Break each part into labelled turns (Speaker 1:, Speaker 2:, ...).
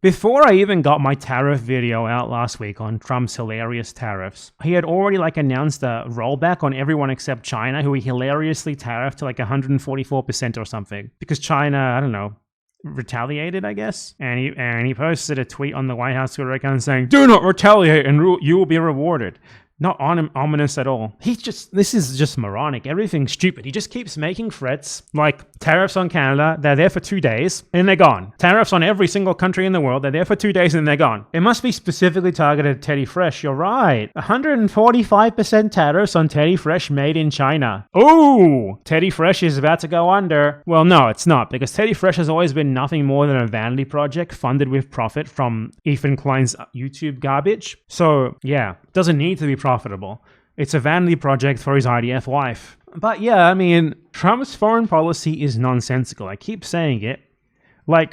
Speaker 1: Before I even got my tariff video out last week on Trump's hilarious tariffs, he had already announced a rollback on everyone except China, who he hilariously tariffed to 144% or something. Because China, I don't know, retaliated, I guess. And he posted a tweet on the White House Twitter account saying, "Do not retaliate and you will be rewarded." Not ominous at all. This is just moronic. Everything's stupid. He just keeps making threats like tariffs on Canada, they're there for 2 days, and they're gone. Tariffs on every single country in the world, they're there for 2 days and they're gone. It must be specifically targeted at Teddy Fresh. You're right. 145% tariffs on Teddy Fresh made in China. Oh, Teddy Fresh is about to go under. Well, no, it's not, because Teddy Fresh has always been nothing more than a vanity project funded with profit from Ethan Klein's YouTube garbage. So, yeah, doesn't need to be profitable. It's a vanity project for his IDF wife. But yeah, I mean, Trump's foreign policy is nonsensical. I keep saying it.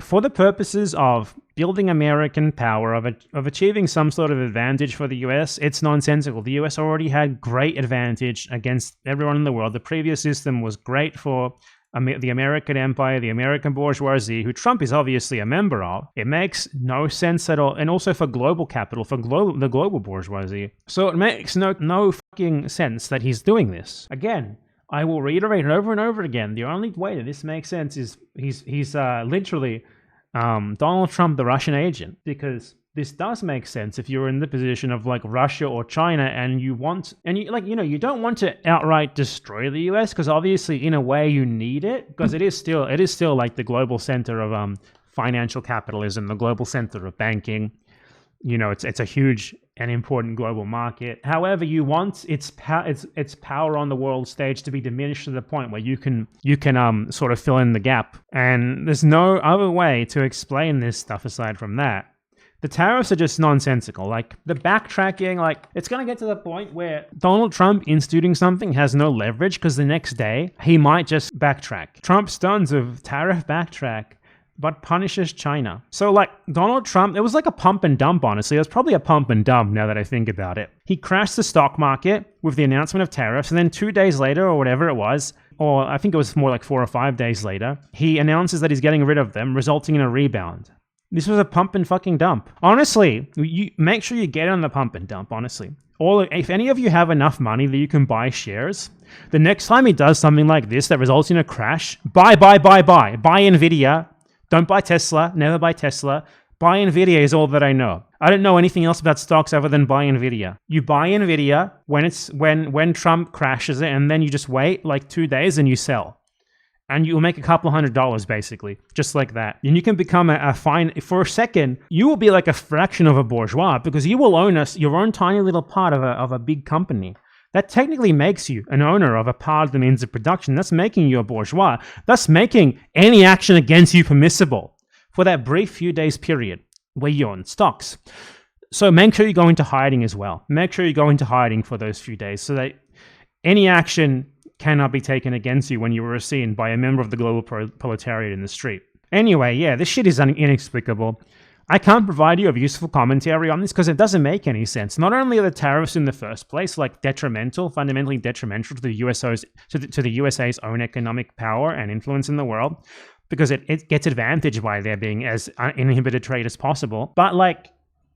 Speaker 1: For the purposes of building American power, of achieving some sort of advantage for the US, it's nonsensical. The US already had great advantage against everyone in the world. The previous system was great for the American empire, the American bourgeoisie, who Trump is obviously a member of. It makes no sense at all. And also for global capital, for the global bourgeoisie. So it makes no fucking sense that he's doing this. Again, I will reiterate it over and over again. The only way that this makes sense is he's literally Donald Trump, the Russian agent, because this does make sense if you're in the position of Russia or China and you don't want to outright destroy the US, because obviously in a way you need it, because it is still the global center of financial capitalism, the global center of banking. It's a huge and important global market. However, you want its power on the world stage to be diminished to the point where you can sort of fill in the gap. And there's no other way to explain this stuff aside from that. The tariffs are just nonsensical. The backtracking, it's going to get to the point where Donald Trump instituting something has no leverage, because the next day he might just backtrack. Trump's tons of tariff backtrack, but punishes China. So Donald Trump, it was a pump and dump, honestly. It was probably a pump and dump now that I think about it. He crashed the stock market with the announcement of tariffs, and then 2 days later, or whatever it was, or I think it was more 4 or 5 days later, he announces that he's getting rid of them, resulting in a rebound. This was a pump and fucking dump. Honestly, you make sure you get on the pump and dump, honestly. If any of you have enough money that you can buy shares, the next time he does something like this that results in a crash, buy. Buy Nvidia. Don't buy Tesla. Never buy Tesla. Buy Nvidia is all that I know. I don't know anything else about stocks other than buy Nvidia. You buy Nvidia when Trump crashes it, and then you just wait 2 days and you sell. And you'll make a couple $100 basically, just like that. And you can become for a second, you will be like a fraction of a bourgeois, because you will own your own tiny little part of a big company. That technically makes you an owner of a part of the means of production. That's making you a bourgeois. That's making any action against you permissible for that brief few days period where you own stocks. So make sure you go into hiding as well. Make sure you go into hiding for those few days so that any action cannot be taken against you when you were seen by a member of the global proletariat in the street. Anyway, yeah, this shit is inexplicable. I can't provide you a useful commentary on this because it doesn't make any sense. Not only are the tariffs in the first place fundamentally detrimental to the USA's own economic power and influence in the world, because it gets advantage by there being as uninhibited trade as possible, but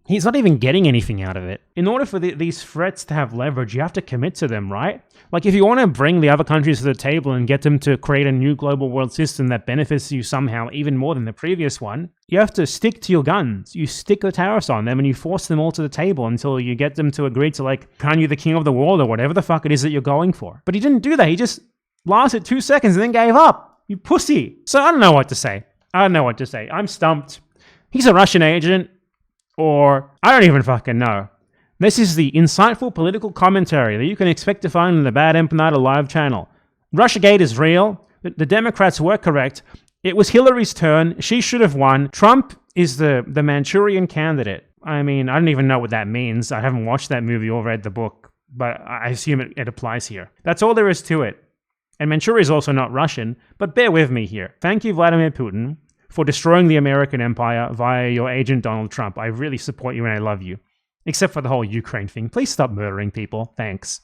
Speaker 1: he's not even getting anything out of it. In order for these threats to have leverage, you have to commit to them, right? If you want to bring the other countries to the table and get them to create a new global world system that benefits you somehow even more than the previous one, you have to stick to your guns. You stick the tariffs on them and you force them all to the table until you get them to agree to crown you the king of the world or whatever the fuck it is that you're going for. But he didn't do that. He just lasted 2 seconds and then gave up. You pussy. So I don't know what to say. I'm stumped. He's a Russian agent. Or, I don't even fucking know. This is the insightful political commentary that you can expect to find in the Bad Empire Live channel. Russiagate is real. The Democrats were correct. It was Hillary's turn. She should have won. Trump is the Manchurian candidate. I mean, I don't even know what that means. I haven't watched that movie or read the book, but I assume it applies here. That's all there is to it. And Manchuria is also not Russian, but bear with me here. Thank you, Vladimir Putin, for destroying the American empire via your agent Donald Trump. I really support you and I love you. Except for the whole Ukraine thing. Please stop murdering people. Thanks.